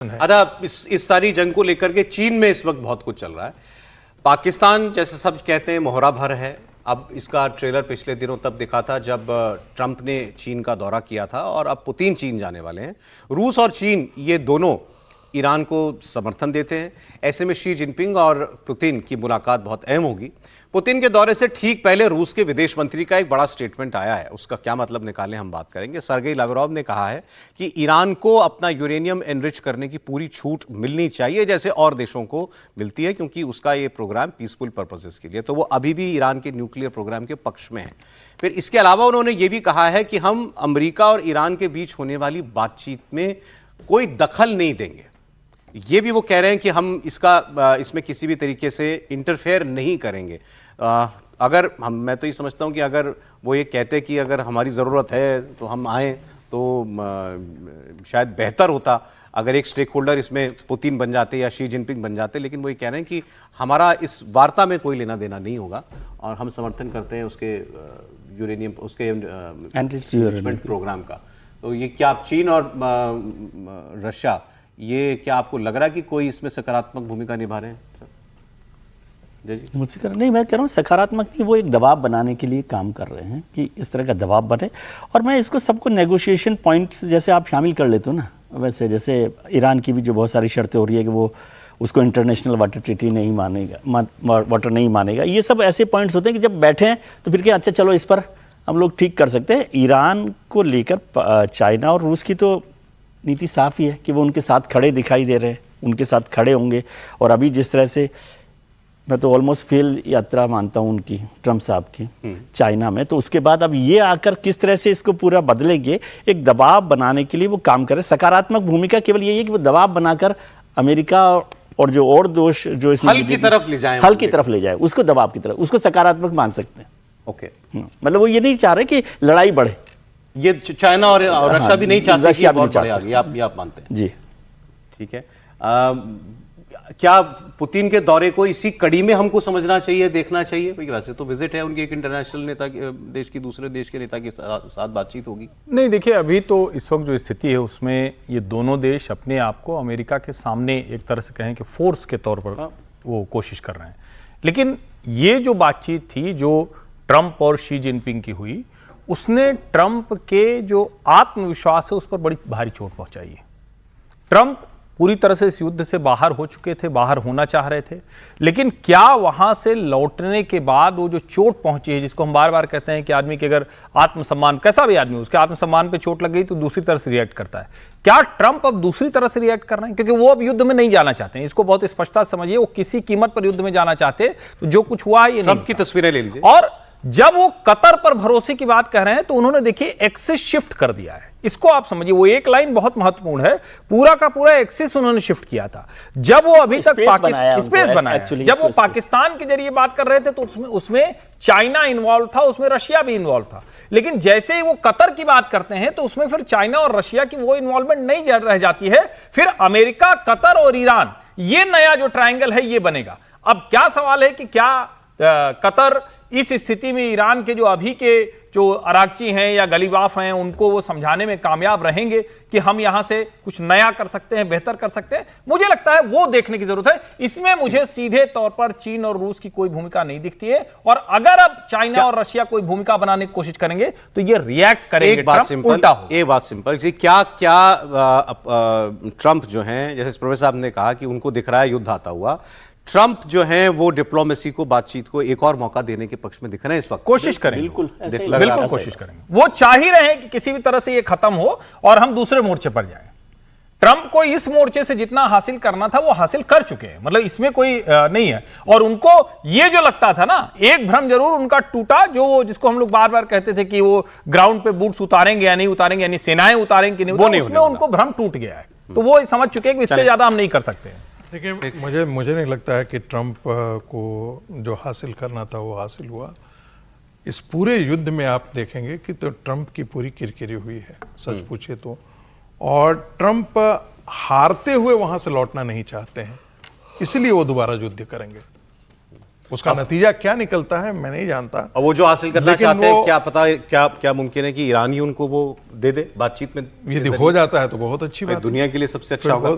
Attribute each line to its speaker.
Speaker 1: अच्छा, इस सारी जंग को लेकर के चीन में इस वक्त बहुत कुछ चल रहा है। पाकिस्तान जैसे सब कहते हैं मोहरा भर है। अब इसका ट्रेलर पिछले दिनों तब दिखा था जब ट्रंप ने चीन का दौरा किया था और अब पुतिन चीन जाने वाले हैं। रूस और चीन ये दोनों ईरान को समर्थन देते हैं। ऐसे में शी जिनपिंग और पुतिन की मुलाकात बहुत अहम होगी। पुतिन के दौरे से ठीक पहले रूस के विदेश मंत्री का एक बड़ा स्टेटमेंट आया है। उसका क्या मतलब निकालें हम बात करेंगे। सर्गेई लावरोव ने कहा है कि ईरान को अपना यूरेनियम एनरिच करने की पूरी छूट मिलनी चाहिए जैसे और देशों को मिलती है, क्योंकि उसका ये प्रोग्राम पीसफुल पर्पसेस के लिए, तो वो अभी भी ईरान के न्यूक्लियर प्रोग्राम के पक्ष में है। फिर इसके अलावा उन्होंने ये भी कहा है कि हम अमेरिका और ईरान के बीच होने वाली बातचीत में कोई दखल नहीं देंगे। ये भी वो कह रहे हैं कि हम इसमें किसी भी तरीके से इंटरफेयर नहीं करेंगे। मैं तो ये समझता हूँ कि अगर वो ये कहते कि अगर हमारी ज़रूरत है तो हम आएँ तो शायद बेहतर होता अगर एक स्टेक होल्डर इसमें पुतिन बन जाते या शी जिनपिंग बन जाते। लेकिन वो ये कह रहे हैं कि हमारा इस वार्ता में कोई लेना देना नहीं होगा और हम समर्थन करते हैं उसके यूरेनियम उसके एनरिचमेंट प्रोग्राम का। तो ये क्या चीन और रशिया, ये क्या आपको लग रहा है कि कोई इसमें सकारात्मक भूमिका निभा रहे हैं?
Speaker 2: मुझसे नहीं, मैं कह रहा हूँ सकारात्मक नहीं, वो एक दबाव बनाने के लिए काम कर रहे हैं कि इस तरह का दबाव बने। और मैं इसको सबको नेगोशिएशन पॉइंट्स जैसे आप शामिल कर लेते हो ना, वैसे जैसे ईरान की भी जो बहुत सारी शर्तें हो रही है कि वो उसको इंटरनेशनल वाटर ट्रीटी नहीं मानेगा, वाटर नहीं मानेगा, ये सब ऐसे पॉइंट्स होते हैं कि जब बैठे हैं तो फिर क्या अच्छा चलो इस पर हम लोग ठीक कर सकते हैं। ईरान को लेकर चाइना और रूस की तो नीति साफ ही है कि वो उनके साथ खड़े दिखाई दे रहे हैं, उनके साथ खड़े होंगे। और अभी जिस तरह से मैं तो ऑलमोस्ट फेल यात्रा मानता हूं उनकी, ट्रंप साहब की चाइना में, तो उसके बाद अब ये आकर किस तरह से इसको पूरा बदलेंगे, एक दबाव बनाने के लिए वो काम कर रहे हैं। सकारात्मक भूमिका केवल यही है कि वो दबाव बनाकर अमेरिका और जो और दोष जो इसमें
Speaker 1: हल की तरफ ले जाए,
Speaker 2: हल की तरफ ले जाए, उसको दबाव की तरफ, उसको सकारात्मक मान सकते हैं।
Speaker 1: ओके,
Speaker 2: मतलब वो ये नहीं चाह रहे कि लड़ाई बढ़े।
Speaker 1: ये चाइना और रशिया भी नहीं चाहते कि बहुत बड़े आगे, आप मानते हैं?
Speaker 2: जी
Speaker 1: ठीक है। क्या पुतिन के दौरे को इसी कड़ी में हमको समझना चाहिए, देखना चाहिए? क्योंकि वैसे तो विजिट है उनकी, एक इंटरनेशनल नेता देश की दूसरे देश के नेता के साथ बातचीत होगी।
Speaker 3: नहीं, देखिए अभी तो इस वक्त जो स्थिति है उसमें ये दोनों देश अपने आप को अमेरिका के सामने एक तरह से कहें कि फोर्स के तौर पर वो कोशिश कर रहे हैं। लेकिन ये जो बातचीत थी जो ट्रंप और शी जिनपिंग की हुई, उसने ट्रंप के जो आत्मविश्वास है उस पर बड़ी भारी चोट पहुंचाई है। ट्रंप पूरी तरह से इस युद्ध से बाहर हो चुके थे, बाहर होना चाह रहे थे, लेकिन क्या वहां से लौटने के बाद वो जो चोट पहुंची है, जिसको हम बार बार कहते हैं कि आदमी के अगर आत्मसम्मान, कैसा भी आदमी उसके आत्मसम्मान पे चोट लग गई तो दूसरी तरह से रिएक्ट करता है। क्या ट्रंप अब दूसरी तरह से रिएक्ट कर रहे हैं? क्योंकि वो अब युद्ध में नहीं जाना चाहते हैं, इसको बहुत स्पष्टता समझिए। वो किसी कीमत पर युद्ध में जाना चाहते, तो जो कुछ हुआ है ये
Speaker 1: ट्रंप की तस्वीरें ले लीजिए।
Speaker 3: और जब वो कतर पर भरोसे की बात कह रहे हैं तो उन्होंने देखिए एक्सिस शिफ्ट कर दिया है। इसको आप समझिए, वो एक लाइन बहुत महत्वपूर्ण है, पूरा का पूरा एक्सिस उन्होंने शिफ्ट किया था। जब वो अभी तक पाकिस्तान स्पेस बनाया, जब वो पाकिस्तान के जरिए बात कर रहे थे तो उसमें चाइना इन्वॉल्व था, उसमें रशिया भी इन्वॉल्व था। लेकिन जैसे ही वो कतर की बात करते हैं तो उसमें फिर चाइना और रशिया की वो इन्वॉल्वमेंट नहीं रह जाती है। फिर अमेरिका, कतर और ईरान, ये नया जो ट्रायंगल है ये बनेगा। अब क्या सवाल है कि क्या कतर इस स्थिति में ईरान के जो अभी के जो अराकची हैं या गलीबाफ हैं उनको वो समझाने में कामयाब रहेंगे कि हम यहां से कुछ नया कर सकते हैं, बेहतर कर सकते हैं? मुझे लगता है वो देखने की जरूरत है। इसमें मुझे सीधे तौर पर चीन और रूस की कोई भूमिका नहीं दिखती है। और अगर अब चाइना और रशिया कोई भूमिका बनाने की कोशिश करेंगे तो ये रिएक्ट करेंगे।
Speaker 1: एक बात सिंपल जी, क्या ट्रंप जो हैं, जैसे प्रोफेसर साहब ने कहा कि उनको दिख रहा है युद्ध आता हुआ, ट्रंप जो हैं वो डिप्लोमेसी को, बातचीत को एक और मौका देने के पक्ष में दिख रहे हैं इस वक्त?
Speaker 3: कोशिश करेंगे,
Speaker 2: बिल्कुल
Speaker 3: कोशिश करेंगे। वो चाह ही रहे हैं कि किसी भी तरह से ये खत्म हो और हम दूसरे मोर्चे पर जाएं। ट्रंप को इस मोर्चे से जितना हासिल करना था वो हासिल कर चुके हैं, मतलब इसमें कोई नहीं है। और उनको ये जो लगता था ना, एक भ्रम जरूर उनका टूटा, जो जिसको हम लोग बार बार कहते थे कि वो ग्राउंड पे बूट्स उतारेंगे या नहीं उतारेंगे, यानी सेनाएं उतारेंगे कि नहीं, उसमें उनको भ्रम टूट गया है। तो वो समझ चुके हैं कि इससे ज्यादा हम नहीं कर सकते।
Speaker 4: देखिए, मुझे नहीं लगता है कि ट्रंप को जो हासिल करना था वो हासिल हुआ। इस पूरे युद्ध में आप देखेंगे कि तो ट्रंप की पूरी किरकिरी हुई है, सच पूछे तो। और ट्रंप हारते हुए वहां से लौटना नहीं चाहते हैं, इसलिए वो दोबारा युद्ध करेंगे। उसका नतीजा क्या निकलता है मैं नहीं जानता।
Speaker 1: और वो जो हासिल करना चाहते हैं, क्या पता क्या मुमकिन है कि ईरान ही उनको वो दे दे बातचीत में?
Speaker 4: यदि हो जाता है तो बहुत अच्छी बात,
Speaker 1: दुनिया के लिए सबसे अच्छा होगा।